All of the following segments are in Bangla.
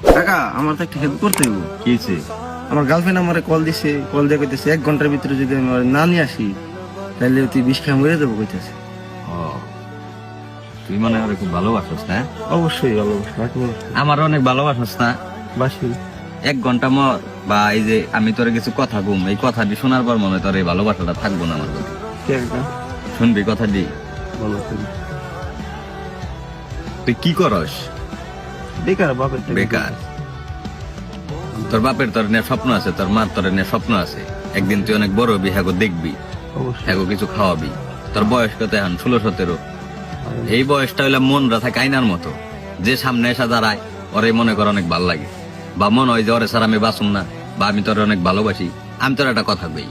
কাকা আমার তো একটা হেল্প করতে হইব। কি হয়েছে? আমার গার্লফ্রেন্ড আমারে কল দিছে, কল দিয়ে কইতেছে 1 ঘন্টার ভিতরে যদি আমি ওরে না নিয়ে আসি তাহলে তুই বিষ খেয়ে মরে দেবো কইতেছে। ও, তুই মনে হয় খুব ভালোবাসস না? অবশ্যই ভালোবাসি, আমার অনেক ভালোবাসস না? বাসি। 1 ঘন্টা মর বা এই যে আমি তোর কিছু কথা ঘুম, এই কথাটি শোনার পর মনে হয় তোর এই ভালোবাসাটা থাকবো না আমার প্রতি। শুনবি কথাটি? তুই কি করস? বেকার বাপের বেকার। তোর বাপের তোর নিয়ে স্বপ্ন আছে, তোর মার তোর নিয়ে স্বপ্ন আছে, একদিন তুই অনেক বড় হবি, হ্যাগো দেখবি, হ্যাগো কিছু খাওয়াবি। তোর বয়স কত এখন? 16-17। এই বয়সটা হইলে মন রাখা কাইনার মতো, যে সামনে এসে দাঁড়ায় ওরে মনে কর অনেক ভাল লাগে, বা মনে হয় যে ওরে স্যার আমি বাঁচুম না, বা আমি তোর অনেক ভালোবাসি। আমি তোর একটা কথা কই,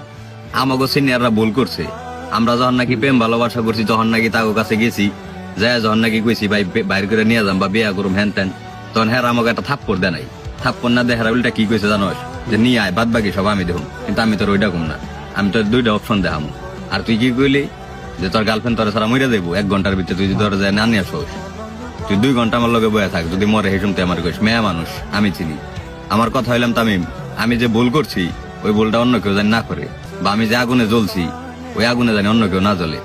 আমাগো সিনিয়ররা ভুল করছে। আমরা যখন নাকি প্রেম ভালোবাসা করছি, যখন নাকি তাগো কাছে গেছি, যায় যখন নাকি কইছি ভাই বাইর করে নিয়ে যাম বা বিয়া করুম হ্যান ত্যান, তখন হ্যাঁ আমাকে একটা থাপ্পড় দেয় নাই। থাপ্পড় না দেখার উল্টা কি কইছে জানোস? যে নিয়ে আয়, বাদ বাকি সব আমি দেখুন। কিন্তু আমি তোর ওইটা কম না, আমি তোর 2টা অপশন দেখামু। আর তুই কি কইলি যে তোর গার্লফ্রেন্ড তোর সারা মরে দেবো 1 ঘন্টার ভিতরে, তুই যদি তোর যায় না নিয়ে আসোস, তুই 2 ঘন্টা আমার লগে বয়ে থাক, যদি মরে হেসুম তুই আমার কইস মেয়া মানুষ, আমি চিনি। আমার কথা হইলাম তামিম, আমি যে ভুল করছি ওই ভুলটা অন্য কেউ জানি না করে, বা আমি যে আগুনে জ্বলছি ওই আগুনে জানি অন্য কেউ না জ্বলে।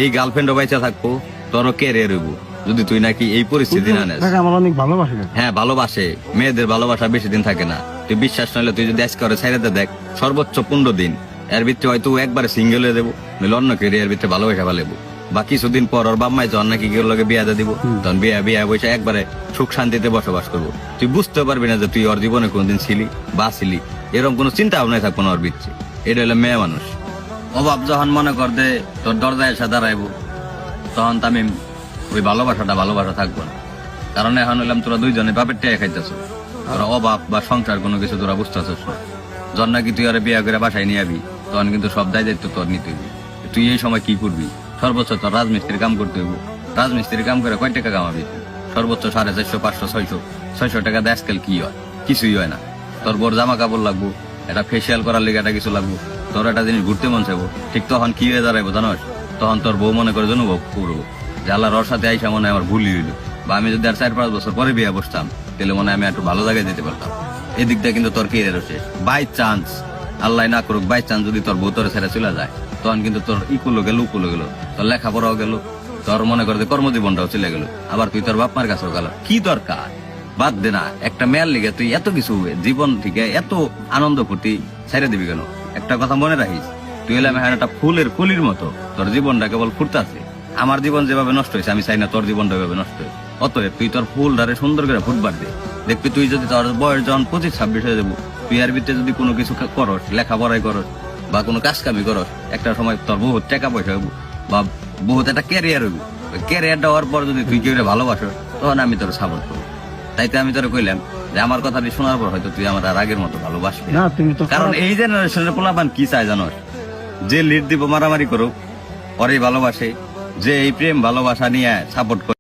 এই গার্লফ্রেন্ডও বাইচা থাকবো, তোরও ক্যারিয়ার হইব, যদি তুই নাকি এই পরিস্থিতি না নেস। আমার অনেক ভালোবাসে। হ্যাঁ ভালোবাসে, মেয়েদের ভালোবাসা বেশি দিন থাকে না। তুই বিশ্বাস নইলে তুই যদি আজকে করে ছাইড়াতে দেখ, সর্বোচ্চ 15 দিন, এর ভিতরে হয়তো একবারে সিঙ্গেল হয়ে দেবো, নইলে অন্য কেউ এর ভিতরে ভালোবাসা ভালোবো। বা কিছুদিন পর ওর বাপ মাই যখন নাকি কেউ লগে বিয়া দিয়ে দিব, তখন বিয়া বসে একবারে সুখ শান্তিতে বসবাস করবো। তুই বুঝতে পারবি না যে তুই ওর জীবনে কোনদিন ছিলি বা ছিলি, এরকম কোনো চিন্তা ভাবনায় থাকবো না ওর ভিতরে। এটা হলো মেয়ে মানুষ। অভাব যখন মনে কর দে তোর দরজায় এসে দাঁড়াইবো, তখন তামিম ওই ভালোবাসা থাকবো না। কারণ এখন হইলাম তোরা দুইজনে বাপের টেয়া খাইতেছ, তোরা অভাব বা সংসার কোনো কিছু তোরা বুঝতেছস না। যখন নাকি তুই আরে বিয়া করে বাসায় নিয়ে আবি, তখন কিন্তু সব দায়িত্ব তোর নিতে হইব। তুই এই সময় কি করবি? সর্বোচ্চ তোর রাজমিস্ত্রির কাম করতে হইব। রাজমিস্ত্রির কাম করে কয় টাকা কামাবি? সর্বোচ্চ 450, 500, 600 টাকা দেয় আজকাল কি হয়? কিছুই হয় না। তোর বড় জামা কাপড় লাগবো, এটা ফেসিয়াল করার লেগে এটা কিছু লাগবো, তোর একটা জিনিস ঘুরতে মন চাইবো, ঠিক তখন কি হয়ে দাঁড়াইবো জানোস? তখন তোর বউ মনে করে অনুভব করবো যে আল্লাহ ওর সাথে আইসা মনে হয় আমার ভুলই হইলো, বা আমি যদি আর 4-5 বছর পরে বিয়ে বসতাম তাহলে মনে হয় আমি একটু ভালো জায়গায় যেতে পারতাম। এদিকটা কিন্তু তোর কেরিয়ার শেষ। বাই চান্স, আল্লাহ না করুক, বাই চান্স যদি তোর বউ তোর ছেড়ে চলে যায়, তখন কিন্তু তোর ইকুলো গেল, তোর লেখাপড়াও গেল, তোর মনে করে যে কর্মজীবনটাও চলে গেল, আবার তুই তোর বাপ মার কাছেও গেল। কি দরকার? বাদ দে না, একটা মেয়ের লিগে তুই এত কিছু জীবন থেকে এত আনন্দ ফুটি ছেড়ে দিবি কেন? একটা কথা মনে রাখিস, তুই হলে আমি একটা ফুলের কলির মতো, তোর জীবনটা কেবল ফুটতাছে। আমার জীবন যেভাবে নষ্ট হয়েছে আমি চাই না তোর জীবনটা এভাবে নষ্ট হয়েছে। অতএব তুই তোর ফুল ধারে সুন্দর করে ফুটবার দে। দেখবি তুই যদি তোর বয়স যখন 25-26 হয়ে যাবো, তুই এর ভিতরে যদি কোনো কিছু করস, লেখাপড়াই করস বা কোনো কাজ কামি করস, একটা সময় তোর বহুত টাকা পয়সা হইব বা বহুত একটা ক্যারিয়ার হইব। ক্যারিয়ারটা হওয়ার পর যদি তুই কেউ ভালোবাসো, তখন আমি তোর সাপোর্ট করবো। তাইতে আমি তোর কইলাম যে আমার কথাটি শোনার পর হয়তো তুই আমার আর আগের মতো ভালোবাসবি না। কারণ এই জেনারেশনের পোলাপান কি চায় জানোস? যে লিড দিব মারামারি করুক, ওরই ভালোবাসে, যে এই প্রেম ভালোবাসা নিয়ে সাপোর্ট করে